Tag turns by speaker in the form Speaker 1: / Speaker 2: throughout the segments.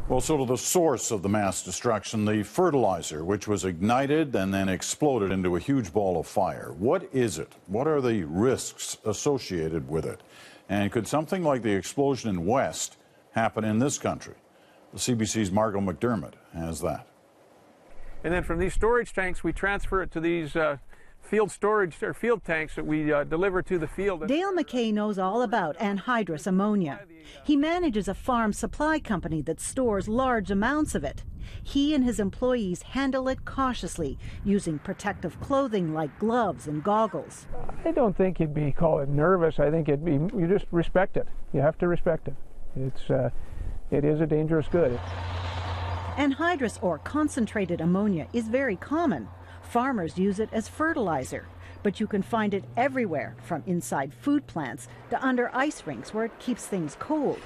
Speaker 1: Well, so to the source of the mass destruction, the fertilizer, which was ignited and then exploded into a huge ball of fire. What is it? What are the risks associated with it? And could something like the explosion in West happen in this country? The CBC's Margot McDermott has that.
Speaker 2: And then from these storage tanks, we transfer it to these field storage or field tanks that we deliver to the field.
Speaker 3: Dale McKay knows all about anhydrous ammonia. He manages a farm supply company that stores large amounts of it. He and his employees handle it cautiously, using protective clothing like gloves and goggles.
Speaker 2: I don't think you'd be call it nervous. I think you just respect it. You have to respect it. It is a dangerous good.
Speaker 3: Anhydrous or concentrated ammonia is very common. Farmers use it as fertilizer, but you can find it everywhere, from inside food plants to under ice rinks where it keeps things cold.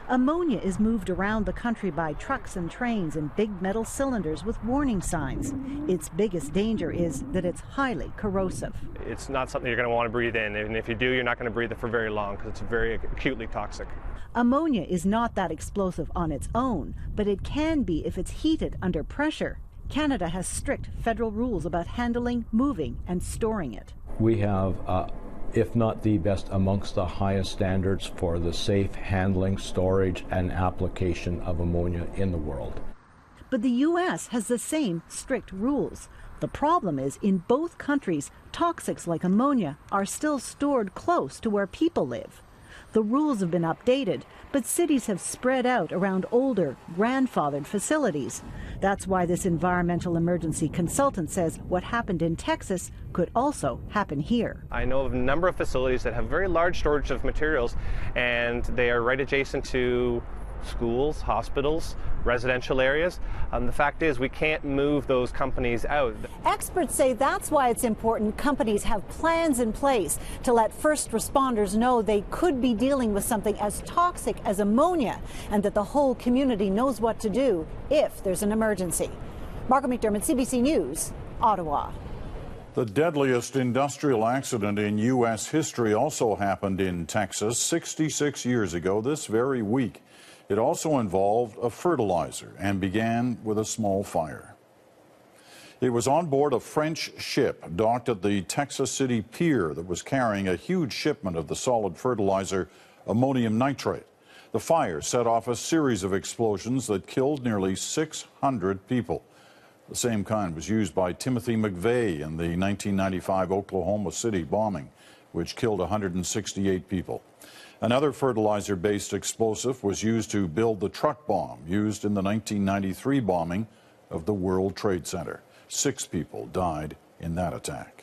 Speaker 3: Ammonia is moved around the country by trucks and trains in big metal cylinders with warning signs. Its biggest danger is that it's highly corrosive.
Speaker 4: It's not something you're going to want to breathe in, and if you do, you're not going to breathe it for very long because it's very acutely toxic.
Speaker 3: Ammonia is not that explosive on its own, but it can be if it's heated under pressure. Canada has strict federal rules about handling, moving, and storing it.
Speaker 5: We have, if not the best, amongst the highest standards for the safe handling, storage, and application of ammonia in the world.
Speaker 3: But the U.S. has the same strict rules. The problem is, in both countries, toxics like ammonia are still stored close to where people live. The rules have been updated, but cities have spread out around older, grandfathered facilities. That's why this environmental emergency consultant says what happened in Texas could also happen here.
Speaker 4: I know of a number of facilities that have very large storage of materials, and they are right adjacent to schools, hospitals, residential areas. The fact is we can't move those companies out.
Speaker 3: Experts say that's why it's important companies have plans in place to let first responders know they could be dealing with something as toxic as ammonia, and that the whole community knows what to do if there's an emergency. Margot McDermott, CBC News, Ottawa.
Speaker 1: The deadliest industrial accident in U.S. history also happened in Texas 66 years ago this very week. It also involved a fertilizer and began with a small fire. It was on board a French ship docked at the Texas City pier that was carrying a huge shipment of the solid fertilizer ammonium nitrate. The fire set off a series of explosions that killed nearly 600 people. The same kind was used by Timothy McVeigh in the 1995 Oklahoma City bombing, which killed 168 people. Another fertilizer-based explosive was used to build the truck bomb used in the 1993 bombing of the World Trade Center. 6 people died in that attack.